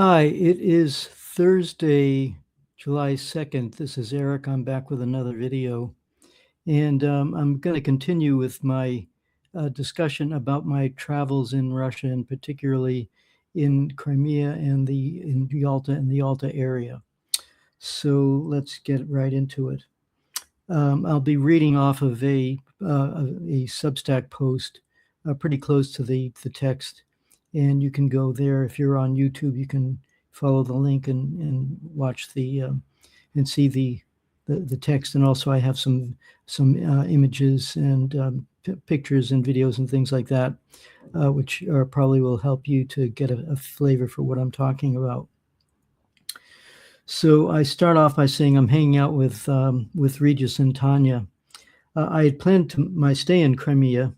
Hi, it is Thursday, July 2nd. This is Eric. I'm back with another video, and I'm going to continue with my discussion about my travels in Russia, and particularly in Crimea and in Yalta and the Yalta area. So let's get right into it. I'll be reading off of a Substack post pretty close to the text, and you can go there. If you're on YouTube, you can follow the link and watch and see the text. And also, I have some images and pictures and videos and things like that, which probably will help you to get a flavor for what I'm talking about. So I start off by saying I'm hanging out with Regis and Tanya. I had planned my stay in Crimea,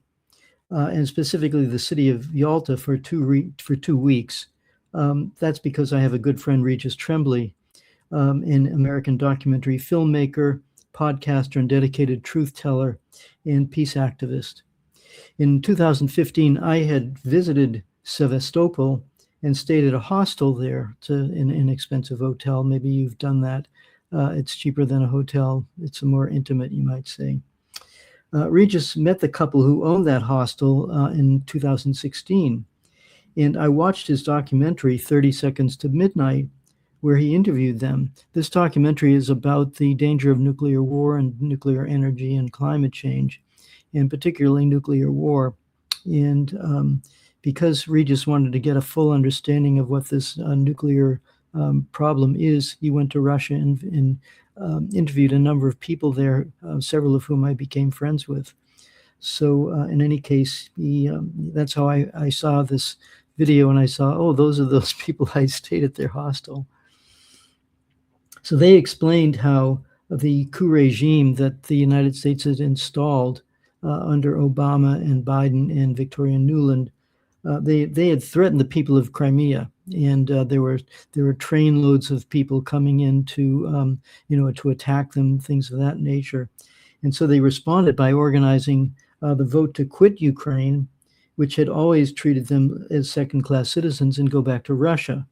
and specifically the city of Yalta for 2 weeks. That's because I have a good friend, Regis Tremblay, an American documentary filmmaker, podcaster, and dedicated truth teller and peace activist. In 2015, I had visited Sevastopol and stayed at a hostel there. It's an inexpensive hotel. Maybe you've done that. It's cheaper than a hotel. It's more intimate, you might say. Regis met the couple who owned that hostel in 2016, and I watched his documentary, 30 Seconds to Midnight, where he interviewed them. This documentary is about the danger of nuclear war and nuclear energy and climate change, and particularly nuclear war. And because Regis wanted to get a full understanding of what this nuclear problem is, he went to Russia and interviewed a number of people there, several of whom I became friends with. So in any case, that's how I saw this video, and I saw, oh, those are those people I stayed at their hostel. So they explained how the coup regime that the United States had installed under Obama and Biden and Victoria Nuland, they had threatened the people of Crimea, and there were trainloads of people coming in to to attack them, things of that nature. And so they responded by organizing the vote to quit Ukraine, which had always treated them as second-class citizens and go back to Russia.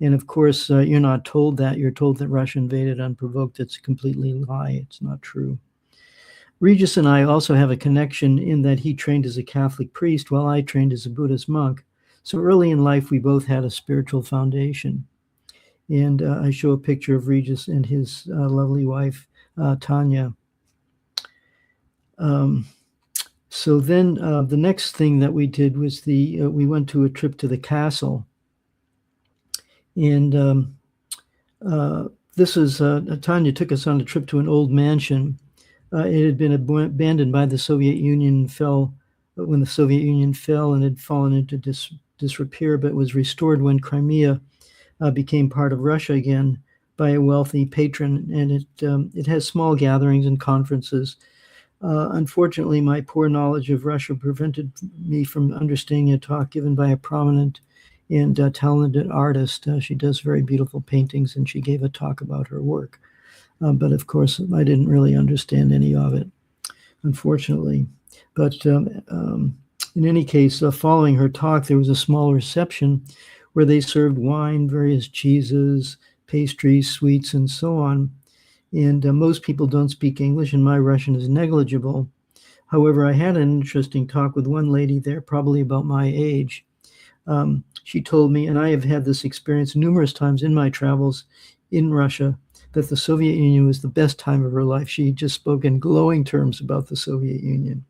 And of course, you're not told that. You're told that Russia invaded unprovoked. It's a completely lie. It's not true. Regis and I also have a connection in that he trained as a Catholic priest while I trained as a Buddhist monk. So early in life, we both had a spiritual foundation. And I show a picture of Regis and his lovely wife, Tanya. So then the next thing that we did was we went to a trip to the castle. And this was, Tanya took us on a trip to an old mansion. It had been abandoned by the Soviet Union when the Soviet Union fell and had fallen into disrepair, but was restored when Crimea became part of Russia again by a wealthy patron. And it has small gatherings and conferences. Unfortunately, my poor knowledge of Russia prevented me from understanding a talk given by a prominent and talented artist. She does very beautiful paintings, and she gave a talk about her work. But of course, I didn't really understand any of it, unfortunately. But in any case, following her talk, there was a small reception where they served wine, various cheeses, pastries, sweets, and so on. And most people don't speak English, and my Russian is negligible. However, I had an interesting talk with one lady there, probably about my age. She told me, and I have had this experience numerous times in my travels in Russia, that the Soviet Union was the best time of her life. She just spoke in glowing terms about the Soviet Union.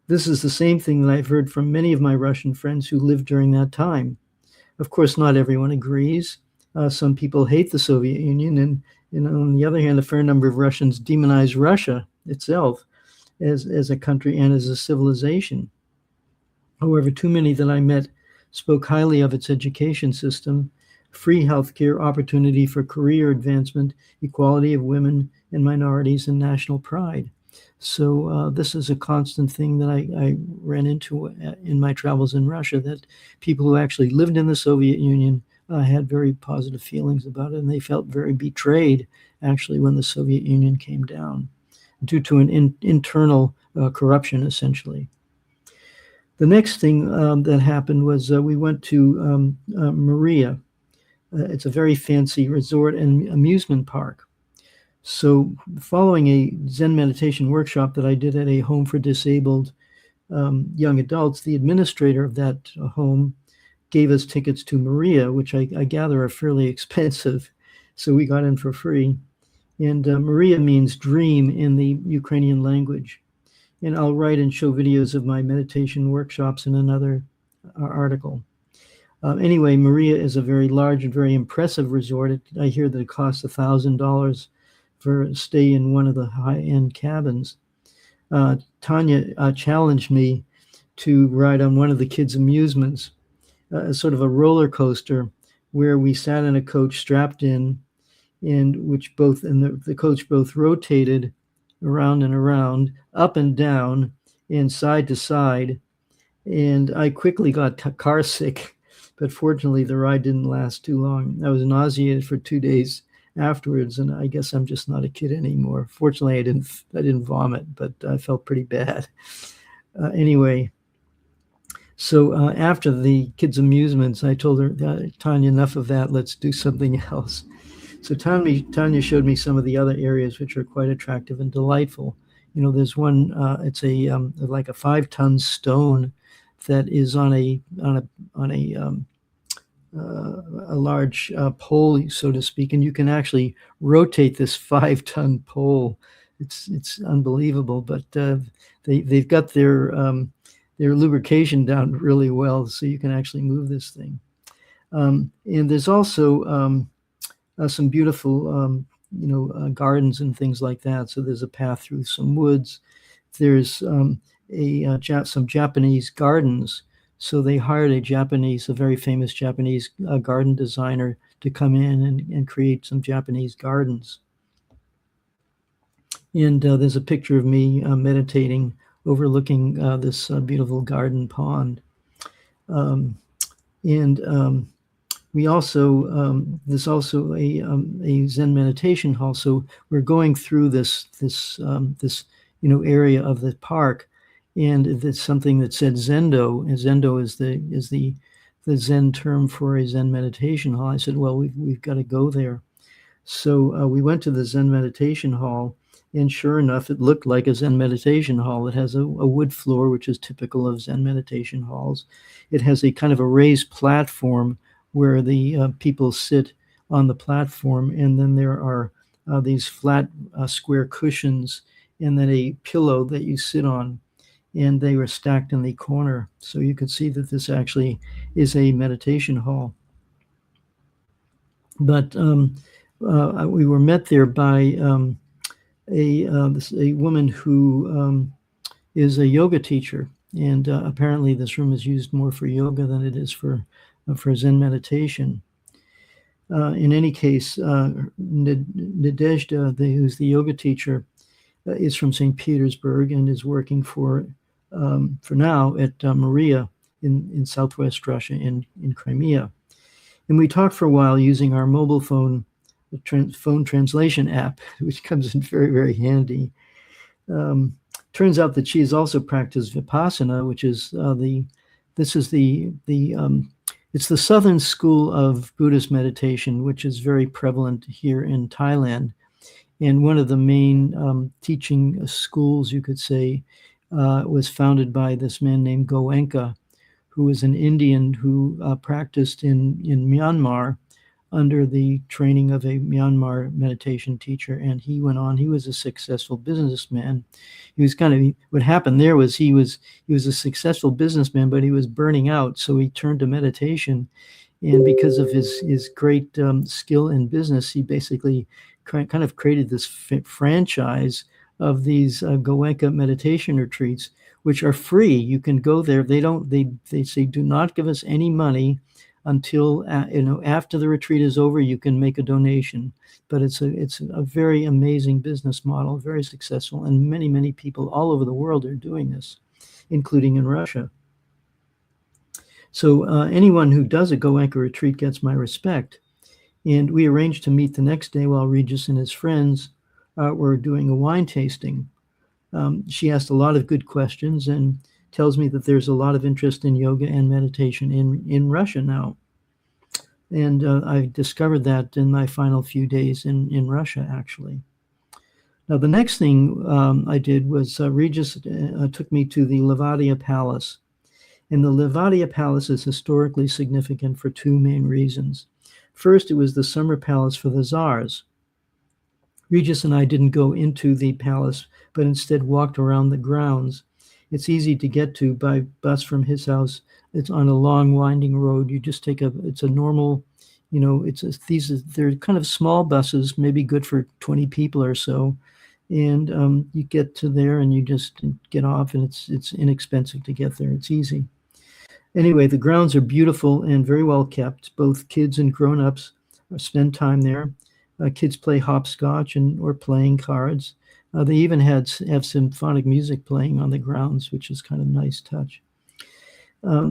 This is the same thing that I've heard from many of my Russian friends who lived during that time. Of course, not everyone agrees. Some people hate the Soviet Union, and on the other hand, a fair number of Russians demonize Russia itself as a country and as a civilization. However, too many that I met spoke highly of its education system, free healthcare, opportunity for career advancement, equality of women and minorities, and national pride. So this is a constant thing that I ran into in my travels in Russia, that people who actually lived in the Soviet Union had very positive feelings about it, and they felt very betrayed, actually, when the Soviet Union came down, due to an internal corruption, essentially. The next thing that happened was we went to Maria. It's a very fancy resort and amusement park. So, following a Zen meditation workshop that I did at a home for disabled young adults, the administrator of that home gave us tickets to Maria, which I gather are fairly expensive. So we got in for free. And Maria means dream in the Ukrainian language. And I'll write and show videos of my meditation workshops in another article. Anyway, Maria is a very large and very impressive resort. I hear that it costs $1,000 for a stay in one of the high-end cabins. Tanya challenged me to ride on one of the kids' amusements, sort of a roller coaster, where we sat in a coach strapped in, and the coach both rotated around and around, up and down, and side to side. And I quickly got car sick, but fortunately the ride didn't last too long. I was nauseated for 2 days afterwards, and I guess I'm just not a kid anymore. Fortunately, I didn't vomit, but I felt pretty bad. Anyway, so after the kids' amusements, I told her, Tanya, enough of that. Let's do something else. So Tanya showed me some of the other areas which are quite attractive and delightful. You know, there's one. It's like a 5-ton stone that is on a large pole, so to speak, and you can actually rotate this 5-ton pole. It's unbelievable, but they've got their lubrication down really well, so you can actually move this thing. And there's also some beautiful, gardens and things like that. So there's a path through some woods. There's some Japanese gardens. So they hired a very famous Japanese garden designer to come in and create some Japanese gardens. And there's a picture of me meditating, overlooking this beautiful garden pond. We also there's also a Zen meditation hall. So we're going through this area of the park, and it's something that said Zendo. And Zendo is the Zen term for a Zen meditation hall. I said, well, we've got to go there. So we went to the Zen meditation hall, and sure enough, it looked like a Zen meditation hall. It has a wood floor, which is typical of Zen meditation halls. It has a kind of a raised platform where the people sit on the platform, and then there are these flat square cushions, and then a pillow that you sit on, and they were stacked in the corner. So you could see that this actually is a meditation hall. But we were met there by a woman who is a yoga teacher, and apparently this room is used more for yoga than it is for Zen meditation. In any case, Nadezhda, who's the yoga teacher, is from St. Petersburg and is working for now at Maria in southwest Russia in Crimea. And we talked for a while using our mobile phone translation app, which comes in very, very handy. Turns out that she has also practiced Vipassana, which is it's the Southern School of Buddhist meditation, which is very prevalent here in Thailand. And one of the main teaching schools, you could say, was founded by this man named Goenka, who was an Indian who practiced in Myanmar under the training of a Myanmar meditation teacher. And he went on, he was a successful businessman. He was what happened there was he was a successful businessman, but he was burning out. So he turned to meditation. And because of his great skill in business, he basically kind of created this franchise of these Goenka meditation retreats, which are free. You can go there. They say, do not give us any money until after the retreat is over. You can make a donation, but it's a very amazing business model, very successful, and many people all over the world are doing this, including in Russia. So anyone who does a Goenka retreat gets my respect. And we arranged to meet the next day while Regis and his friends were doing a wine tasting. She asked a lot of good questions and tells me that there's a lot of interest in yoga and meditation in Russia now. And I discovered that in my final few days in Russia, actually. Now, the next thing I did was Regis took me to the Levadia Palace. And the Levadia Palace is historically significant for two main reasons. First, it was the summer palace for the czars. Regis and I didn't go into the palace, but instead walked around the grounds. It's easy to get to by bus from his house. It's on a long, winding road. You just it's a normal, they're kind of small buses, maybe good for 20 people or so. And you get to there and you just get off, and it's inexpensive to get there. It's easy. Anyway, the grounds are beautiful and very well kept. Both kids and grown-ups spend time there. Kids play hopscotch or playing cards. They even have symphonic music playing on the grounds, which is kind of a nice touch.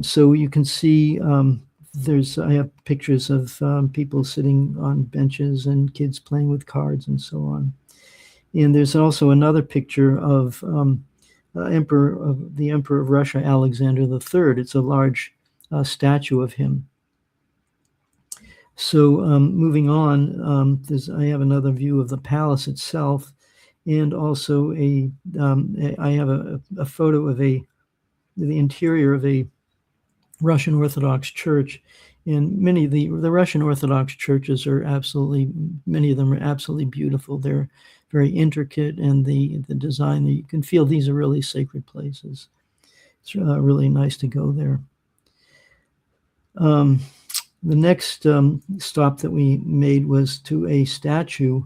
So you can see I have pictures of people sitting on benches and kids playing with cards and so on. And there's also another picture of the Emperor of Russia, Alexander III. It's a large statue of him. So moving on, I have another view of the palace itself, and also I have a photo of the interior of a Russian Orthodox church. And many of the Russian Orthodox churches many of them are absolutely beautiful. They're very intricate, and the design, you can feel these are really sacred places. It's really nice to go there. The next stop that we made was to a statue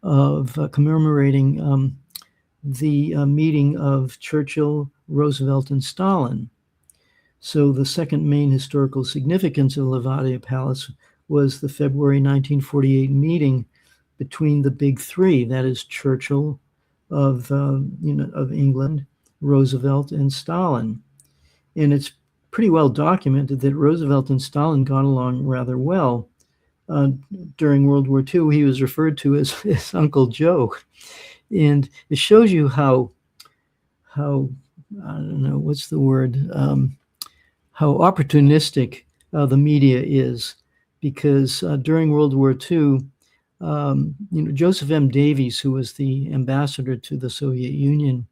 of commemorating the meeting of Churchill, Roosevelt, and Stalin. So the second main historical significance of the Levadia Palace was the February 1948 meeting between the big three, that is Churchill of England, Roosevelt, and Stalin. And it's pretty well documented that Roosevelt and Stalin got along rather well. During World War II, he was referred to as Uncle Joe. And it shows you how I don't know, what's the word, how opportunistic the media is. Because during World War II, Joseph M. Davies, who was the ambassador to the Soviet Union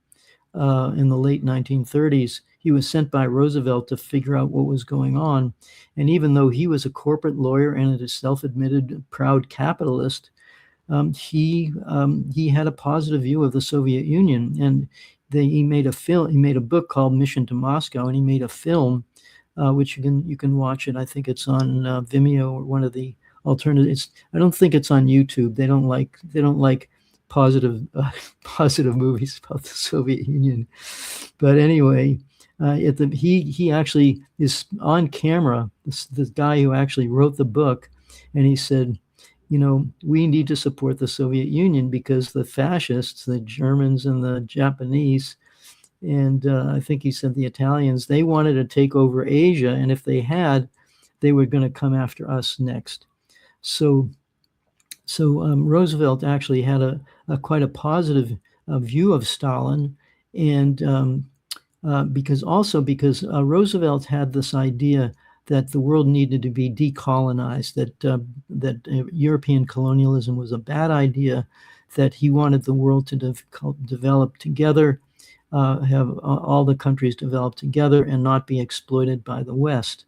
in the late 1930s, he was sent by Roosevelt to figure out what was going on. And even though he was a corporate lawyer and a self-admitted proud capitalist, he had a positive view of the Soviet Union. And he made a book called Mission to Moscow, and he made a film, which you can watch it. I think it's on Vimeo or one of the alternatives. I don't think it's on YouTube. They don't like positive movies about the Soviet Union. But anyway, he actually is on camera, this guy who actually wrote the book, and he said, we need to support the Soviet Union because the fascists, the Germans and the Japanese, and I think he said the Italians, they wanted to take over Asia, and if they had, they were going to come after us next. So Roosevelt actually had quite a positive view of Stalin, and because Roosevelt had this idea that the world needed to be decolonized, that European colonialism was a bad idea, that he wanted the world to develop together, have all the countries develop together and not be exploited by the West.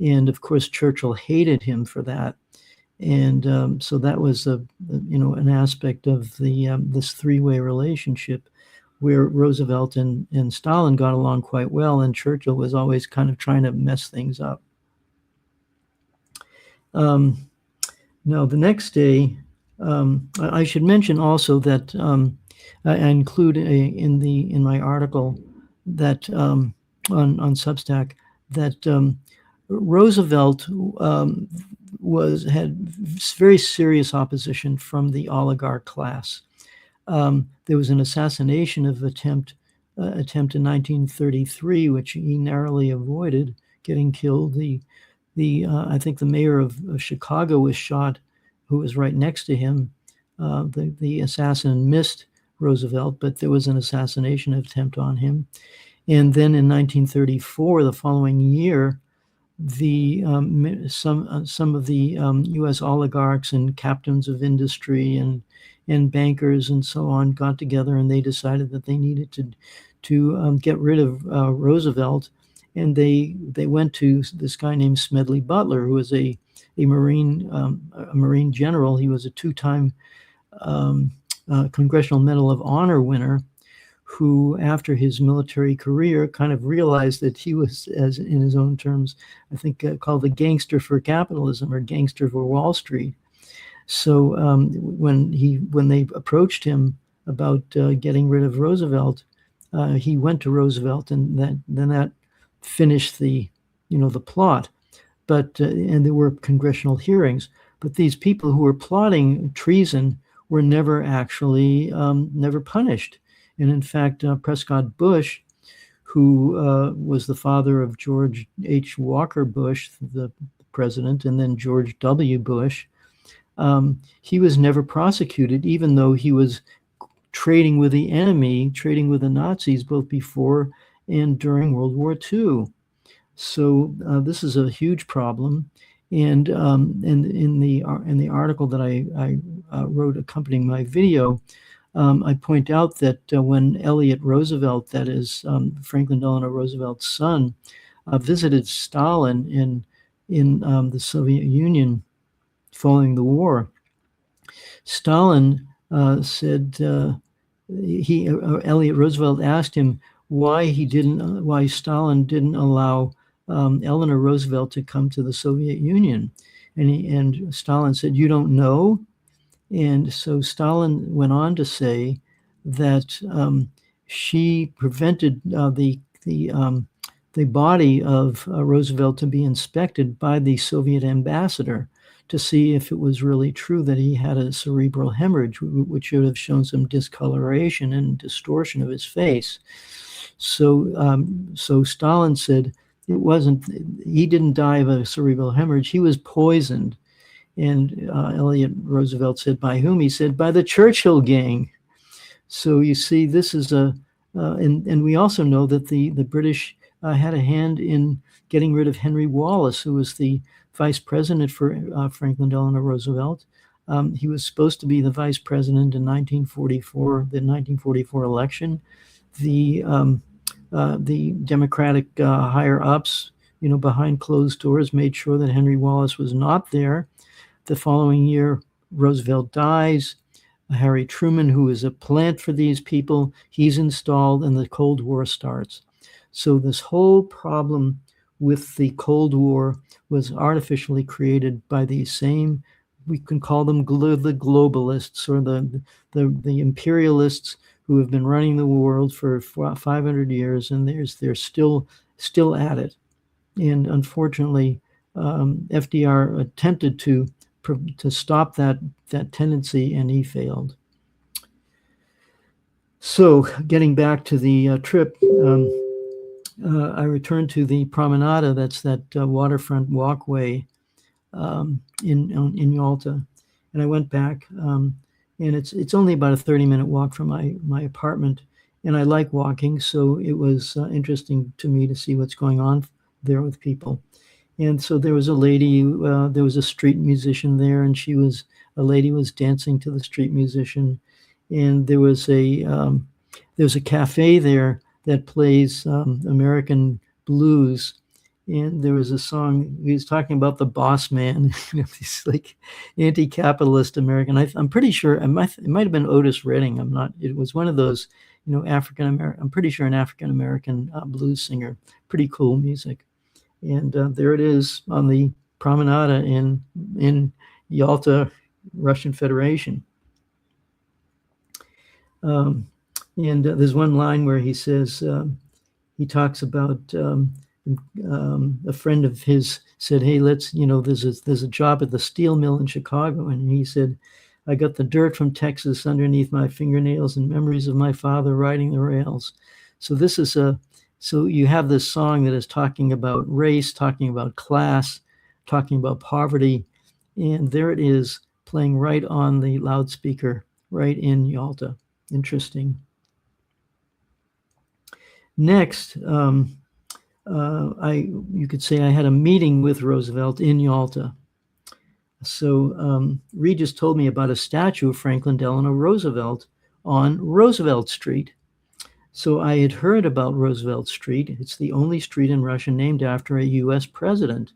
And of course, Churchill hated him for that. And so that was an aspect of this three-way relationship where Roosevelt and Stalin got along quite well, and Churchill was always kind of trying to mess things up. Now, the next day, I should mention also that I include in my article that on Substack that Roosevelt had very serious opposition from the oligarch class. There was an assassination attempt in 1933, which he narrowly avoided getting killed. I think the mayor of Chicago was shot, who was right next to him. The assassin missed Roosevelt, but there was an assassination attempt on him. And then in 1934, the following year, some of the U.S. oligarchs and captains of industry and bankers and so on got together, and they decided that they needed to get rid of Roosevelt, and they went to this guy named Smedley Butler, who was a Marine general. He was a two-time Congressional Medal of Honor winner, who, after his military career, kind of realized that he was, as in his own terms, I think called the gangster for capitalism or gangster for Wall Street. So when they approached him about getting rid of Roosevelt, he went to Roosevelt, and that finished the plot. But and there were congressional hearings, but these people who were plotting treason were never actually never punished. And in fact, Prescott Bush, who was the father of George H. Walker Bush, the president, and then George W. Bush, he was never prosecuted, even though he was trading with the enemy, trading with the Nazis, both before and during World War II. So this is a huge problem. And in the article that I wrote accompanying my video, I point out that when Elliot Roosevelt, that is Franklin Delano Roosevelt's son, visited Stalin in the Soviet Union following the war, Stalin said Elliot Roosevelt asked him why Stalin didn't allow Eleanor Roosevelt to come to the Soviet Union, and Stalin said, "You don't know." And so Stalin went on to say that she prevented the body of Roosevelt to be inspected by the Soviet ambassador to see if it was really true that he had a cerebral hemorrhage, which should have shown some discoloration and distortion of his face. So Stalin said he didn't die of a cerebral hemorrhage, he was poisoned. And Elliot Roosevelt said, by whom? He said, by the Churchill gang. So you see, this is and we also know that the British had a hand in getting rid of Henry Wallace, who was the vice president for Franklin Delano Roosevelt. He was supposed to be the vice president in 1944, the 1944 election. The Democratic higher ups, behind closed doors, made sure that Henry Wallace was not there. The following year, Roosevelt dies. Harry Truman, who is a plant for these people, he's installed, and the Cold War starts. So this whole problem with the Cold War was artificially created by these same, we can call them the globalists or the imperialists who have been running the world for 500 years, and they're still at it. And unfortunately, FDR attempted to stop that tendency, and he failed. So getting back to the trip, I returned to the Promenada. That's that waterfront walkway in Yalta, and I went back. And it's only about a 30-minute walk from my apartment, and I like walking, so it was interesting to me to see what's going on there with people. And so there was a lady, there was a street musician there, and a lady was dancing to the street musician. And there's a cafe there that plays American blues. And there was a song, he was talking about the boss man, this like anti-capitalist American. I'm pretty sure, it might have been Otis Redding. It was one of those, African-American, I'm pretty sure an African-American blues singer. Pretty cool music. And there it is on the Promenada in Yalta, Russian Federation. And there's one line where he says, he talks about a friend of his said, hey, there's a job at the steel mill in Chicago. And he said, I got the dirt from Texas underneath my fingernails and memories of my father riding the rails. So so you have this song that is talking about race, talking about class, talking about poverty. And there it is playing right on the loudspeaker, right in Yalta. Interesting. Next, you could say I had a meeting with Roosevelt in Yalta. So Regis told me about a statue of Franklin Delano Roosevelt on Roosevelt Street. So I had heard about Roosevelt Street. It's the only street in Russia named after a U.S. president.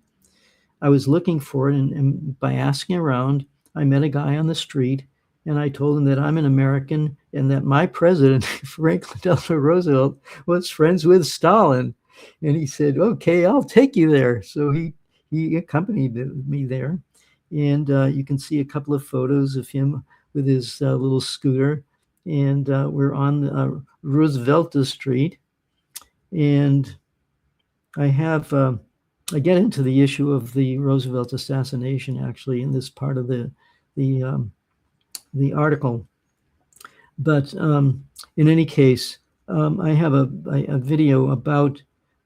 I was looking for it, and by asking around, I met a guy on the street, and I told him that I'm an American and that my president, Franklin Delano Roosevelt, was friends with Stalin. And he said, "Okay, I'll take you there." So he accompanied me there, and you can see a couple of photos of him with his little scooter, and we're on Roosevelt Street, and I get into the issue of the Roosevelt assassination actually in this part of the article. But in any case, I have a video about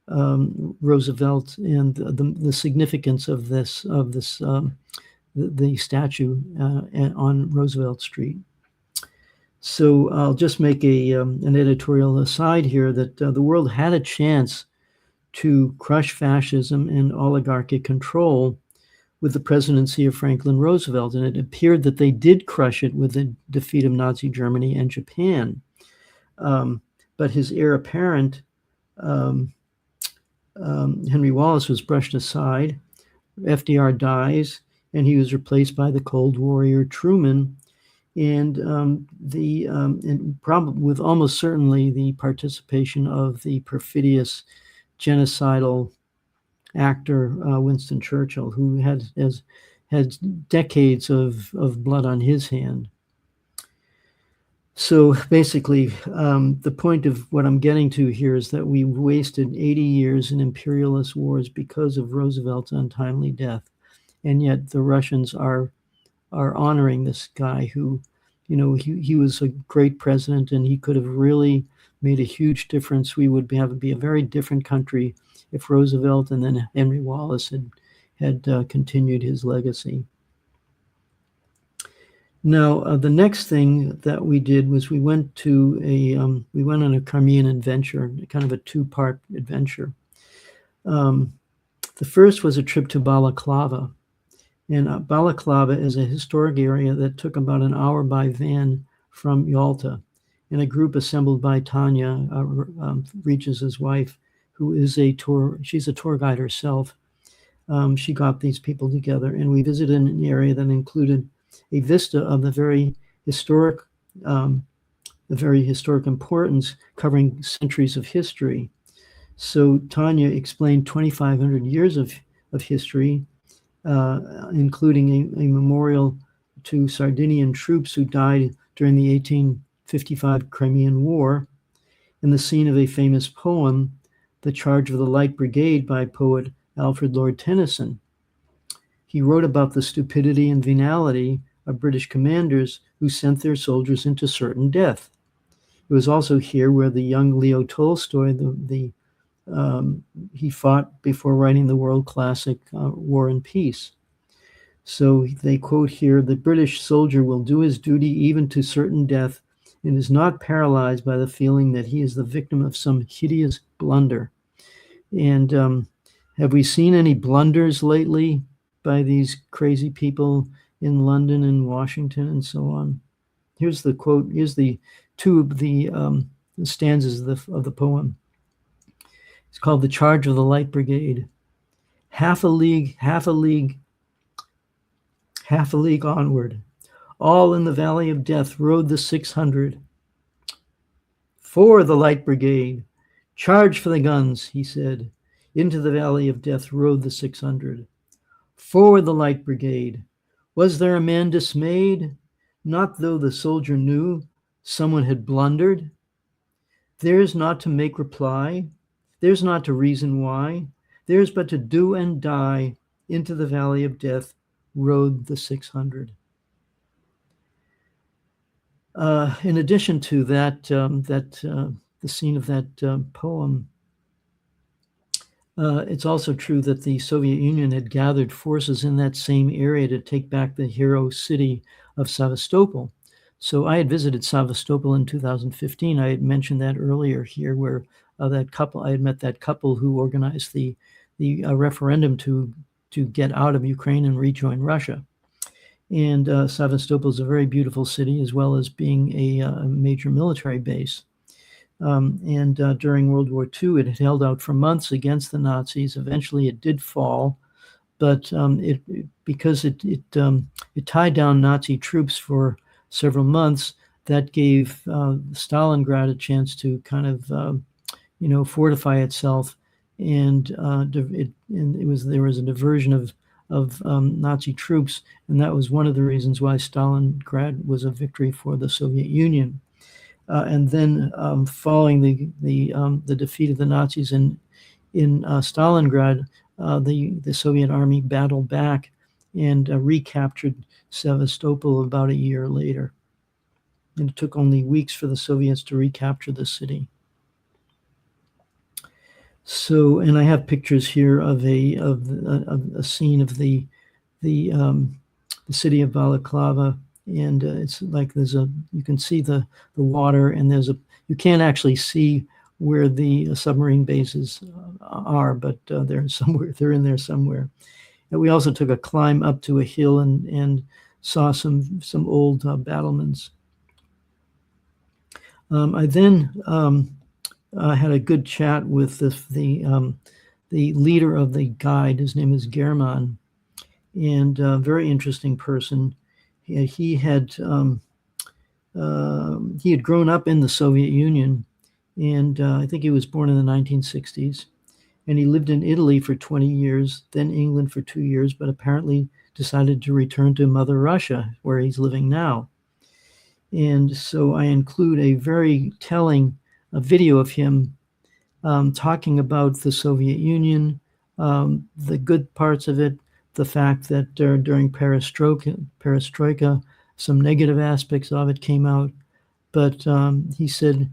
Roosevelt and the significance of the statue on Roosevelt Street. So I'll just make an editorial aside here that the world had a chance to crush fascism and oligarchic control with the presidency of Franklin Roosevelt, and it appeared that they did crush it with the defeat of Nazi Germany and Japan. But his heir apparent, Henry Wallace, was brushed aside. FDR dies, and he was replaced by the Cold Warrior Truman, and probably with almost certainly the participation of the perfidious genocidal actor Winston Churchill, who had decades of blood on his hand. So basically, the point of what I'm getting to here is that we wasted 80 years in imperialist wars because of Roosevelt's untimely death, and yet the Russians are honoring this guy who, he was a great president, and he could have really made a huge difference. We would be a very different country if Roosevelt and then Henry Wallace had continued his legacy. Now, the next thing that we did was we went on a Crimean adventure, kind of a two-part adventure. The first was a trip to Balaclava, and Balaclava is a historic area that took about an hour by van from Yalta. And a group assembled by Tanya, Regis's wife, who is she's a tour guide herself. She got these people together, and we visited an area that included a vista of the very historic importance, covering centuries of history. So Tanya explained 2,500 years of history, including a memorial to Sardinian troops who died during the 1855 Crimean War, and the scene of a famous poem, The Charge of the Light Brigade, by poet Alfred Lord Tennyson. He wrote about the stupidity and venality of British commanders who sent their soldiers into certain death. It was also here where the young Leo Tolstoy, he fought before writing the world classic War and Peace. So they quote here, "The British soldier will do his duty even to certain death and is not paralyzed by the feeling that he is the victim of some hideous blunder." And have we seen any blunders lately by these crazy people in London and Washington and so on? Here's the quote. Here's the two of the stanzas of the poem. It's called The Charge of the Light Brigade. Half a league onward, all in the valley of death rode the 600. For the Light Brigade, charge for the guns, he said. Into the valley of death rode the 600. For the Light Brigade. Was there a man dismayed? Not though the soldier knew someone had blundered. There's not to make reply. There's not to reason why. There's but to do and die. Into the valley of death rode the 600. In addition to that, the scene of that poem, it's also true that the Soviet Union had gathered forces in that same area to take back the hero city of Sevastopol. So I had visited Sevastopol in 2015. I had mentioned that earlier here, where that couple. I had met that couple who organized the referendum to get out of Ukraine and rejoin Russia. And Sevastopol is a very beautiful city, as well as being a major military base. And during World War II, it had held out for months against the Nazis. Eventually, it did fall, but because it tied down Nazi troops for several months, that gave Stalingrad a chance to kind of fortify itself, and there was a diversion of Nazi troops, and that was one of the reasons why Stalingrad was a victory for the Soviet Union. And then, following the defeat of the Nazis in Stalingrad, the Soviet army battled back and recaptured Sevastopol about a year later. And it took only weeks for the Soviets to recapture the city. So, and I have pictures here of a scene of the city of Balaclava, and it's like you can see the water, and you can't actually see where the submarine bases are, but they're somewhere. They're in there somewhere. And we also took a climb up to a hill and saw some old battlements. I then had a good chat with the leader of the guide. His name is German, and a very interesting person. He had grown up in the Soviet Union, and I think he was born in the 1960s. And he lived in Italy for 20 years, then England for 2 years, but apparently decided to return to Mother Russia, where he's living now. And so I include a very telling video of him talking about the Soviet Union, the good parts of it, the fact that during perestroika, some negative aspects of it came out. But he said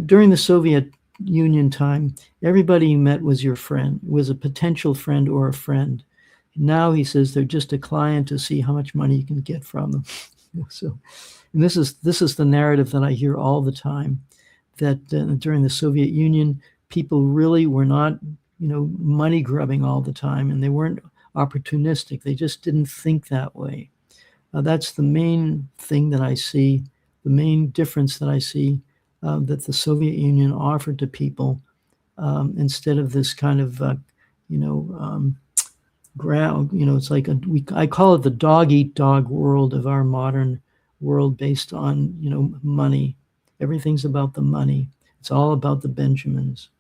during the Soviet Union time, everybody you met was your friend, was a potential friend or a friend. Now, he says, they're just a client to see how much money you can get from them. So, and this is the narrative that I hear all the time, that during the Soviet Union, people really were not, money grubbing all the time, and they weren't opportunistic. They just didn't think that way. That's the main thing that I see, the main difference that I see, that the Soviet Union offered to people, instead of this kind of, it's like I call it the dog-eat-dog world of our modern world, based on, money. Everything's about the money. It's all about the Benjamins.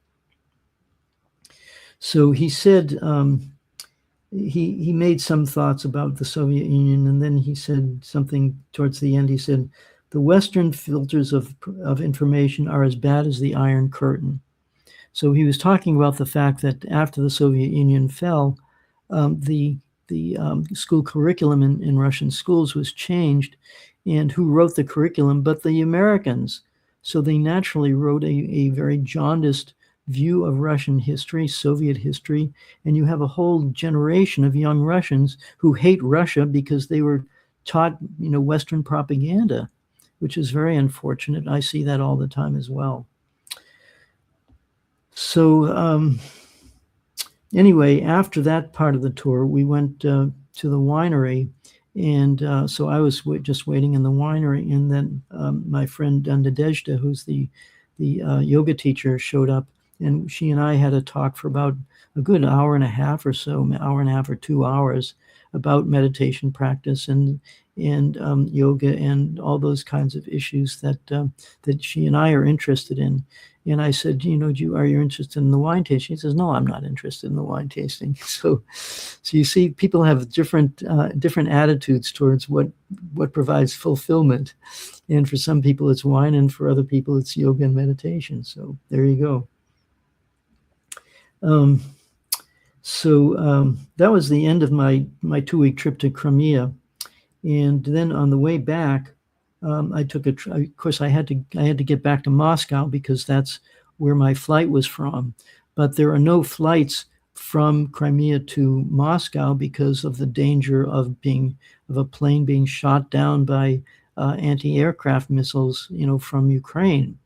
So he said, he made some thoughts about the Soviet Union, and then he said something towards the end. He said, the Western filters of information are as bad as the Iron Curtain. So he was talking about the fact that after the Soviet Union fell, the school curriculum in Russian schools was changed, and who wrote the curriculum but the Americans? So they naturally wrote a very jaundiced view of Russian history, Soviet history, and you have a whole generation of young Russians who hate Russia because they were taught, Western propaganda, which is very unfortunate. I see that all the time as well. So anyway, after that part of the tour, we went to the winery, and so I was just waiting in the winery, and then my friend Nadezhda, who's the yoga teacher, showed up, and she and I had a talk for about a good hour and a half or so, hour and a half or 2 hours, about meditation practice and yoga and all those kinds of issues that she and I are interested in. And I said, are you interested in the wine tasting? She says, no, I'm not interested in the wine tasting. So you see, people have different attitudes towards what provides fulfillment. And for some people it's wine, and for other people it's yoga and meditation. So there you go. That was the end of my 2-week trip to Crimea. And then on the way back, I took of course, I had to get back to Moscow because that's where my flight was from. But there are no flights from Crimea to Moscow because of the danger of a plane being shot down by anti-aircraft missiles, from Ukraine.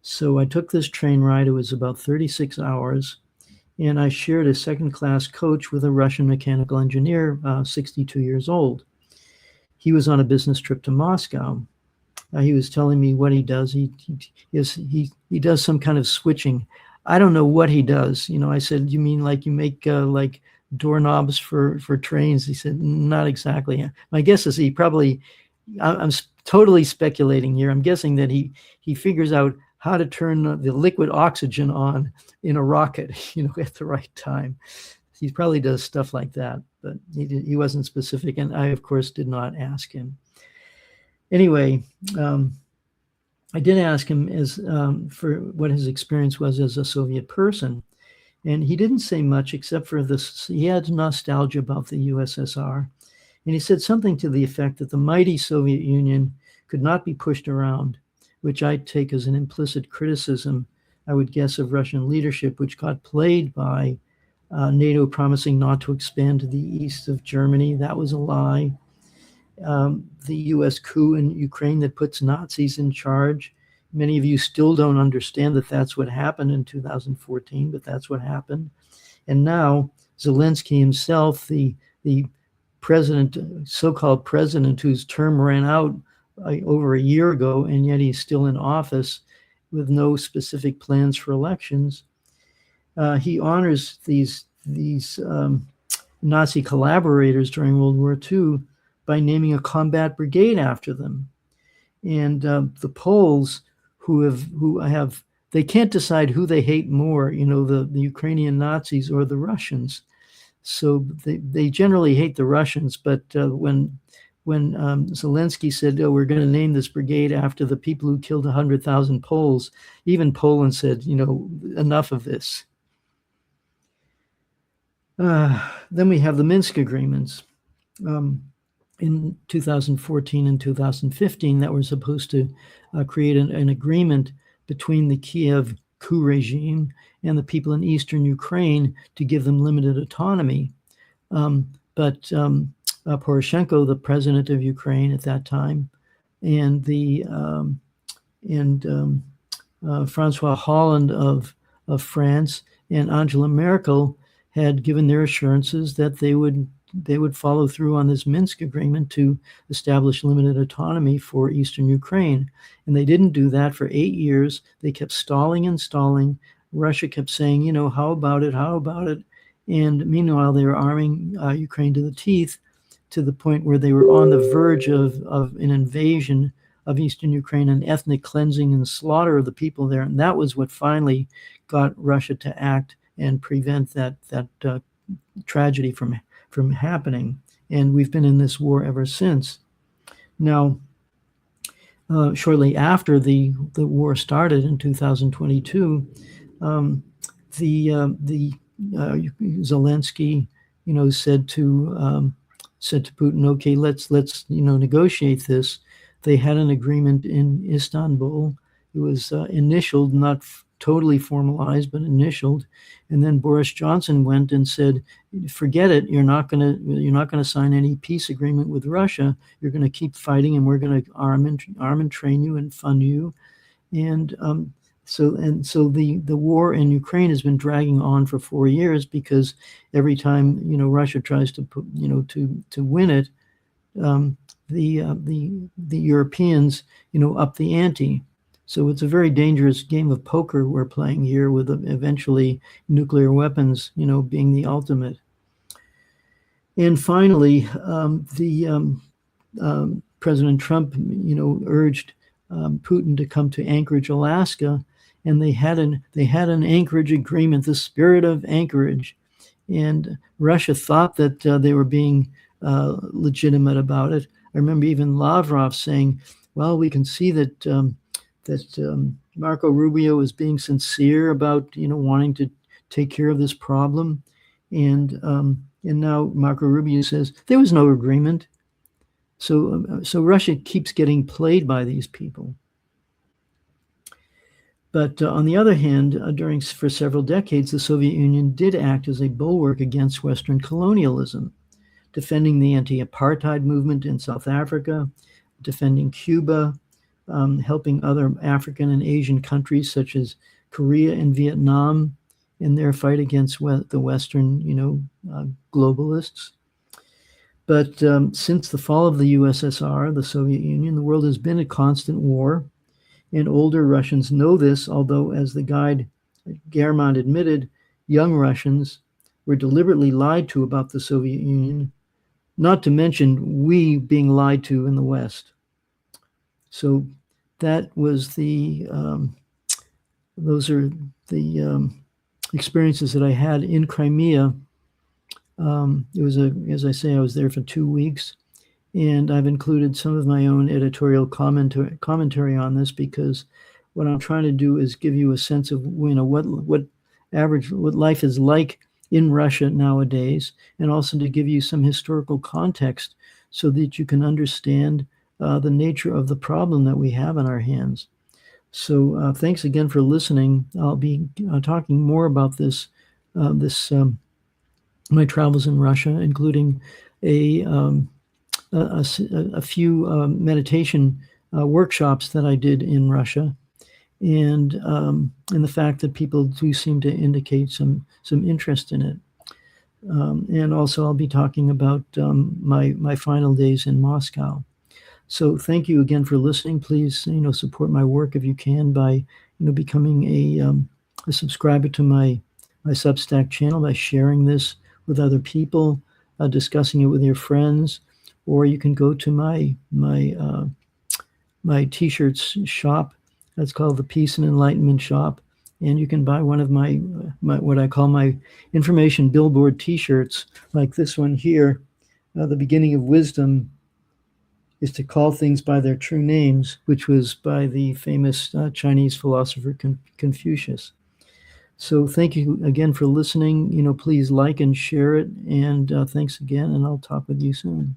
So I took this train ride. It was about 36 hours. And I shared a second-class coach with a Russian mechanical engineer, 62 years old. He was on a business trip to Moscow. He was telling me what he does. He does some kind of switching. I don't know what he does. I said, you mean like you make like doorknobs for trains? He said, not exactly. My guess is he probably, I'm totally speculating here. I'm guessing that he figures out how to turn the liquid oxygen on in a rocket, at the right time. He probably does stuff like that, but he wasn't specific. And I, of course, did not ask him. Anyway, I did ask him for what his experience was as a Soviet person. And he didn't say much except for this. He had nostalgia about the USSR. And he said something to the effect that the mighty Soviet Union could not be pushed around, which I take as an implicit criticism, I would guess, of Russian leadership, which got played by NATO promising not to expand to the east of Germany. That was a lie. The US coup in Ukraine that puts Nazis in charge. Many of you still don't understand that that's what happened in 2014, but that's what happened. And now Zelensky himself, the president, so-called president whose term ran out over a year ago, and yet he's still in office with no specific plans for elections. He honors these Nazi collaborators during World War II by naming a combat brigade after them. And the Poles who have they can't decide who they hate more, the Ukrainian Nazis or the Russians. So they generally hate the Russians, but when Zelensky said, we're going to name this brigade after the people who killed 100,000 Poles, even Poland said, enough of this. Then we have the Minsk agreements in 2014 and 2015 that were supposed to create an agreement between the Kiev coup regime and the people in eastern Ukraine to give them limited autonomy. But Poroshenko, the president of Ukraine at that time, and Francois Hollande of France and Angela Merkel had given their assurances that they would follow through on this Minsk agreement to establish limited autonomy for eastern Ukraine. And they didn't do that for 8 years. They kept stalling and stalling. Russia kept saying, how about it? How about it? And meanwhile, they were arming Ukraine to the teeth, to the point where they were on the verge of an invasion of eastern Ukraine, an ethnic cleansing and slaughter of the people there. And that was what finally got Russia to act and prevent that tragedy from happening. And we've been in this war ever since. Now, shortly after the war started in 2022, Zelensky, said to Putin, okay, let's negotiate this. They had an agreement in Istanbul. It was initialed, not totally formalized, but initialed. And then Boris Johnson went and said, forget it. You're not going to sign any peace agreement with Russia. You're going to keep fighting, and we're going to arm and train you and fund you. And so the war in Ukraine has been dragging on for 4 years, because every time Russia tries to to win it, the Europeans up the ante. So it's a very dangerous game of poker we're playing here, with eventually nuclear weapons, being the ultimate. And finally, President Trump, urged Putin to come to Anchorage, Alaska, and they had an Anchorage agreement, the spirit of Anchorage, and Russia thought that they were being legitimate about it. I remember even Lavrov saying, "Well, we can see that." Marco Rubio is being sincere about wanting to take care of this problem, and now Marco Rubio says there was no agreement. So Russia keeps getting played by these people. But on the other hand, for several decades, the Soviet Union did act as a bulwark against Western colonialism, defending the anti-apartheid movement in South Africa, defending Cuba, helping other African and Asian countries such as Korea and Vietnam in their fight against the Western, globalists. But since the fall of the USSR, the Soviet Union, the world has been at constant war. And older Russians know this, although, as the guide German admitted, young Russians were deliberately lied to about the Soviet Union, not to mention we being lied to in the West. So that was those are the experiences that I had in Crimea. It was as I say, I was there for 2 weeks, and I've included some of my own editorial commentary on this, because what I'm trying to do is give you a sense of what life is like in Russia nowadays, and also to give you some historical context so that you can understand the nature of the problem that we have in our hands. So thanks again for listening. I'll be talking more about my travels in Russia, including a few meditation workshops that I did in Russia, and the fact that people do seem to indicate some interest in it. And also, I'll be talking about my final days in Moscow. So, thank you again for listening. Please, support my work if you can by, becoming a subscriber to my Substack channel, by sharing this with other people, discussing it with your friends, or you can go to my t-shirts shop. That's called the Peace and Enlightenment Shop, and you can buy one of my what I call my information billboard t-shirts, like this one here. The beginning of wisdom is to call things by their true names, which was by the famous Chinese philosopher Confucius. So thank you again for listening. Please like and share it. And thanks again, and I'll talk with you soon.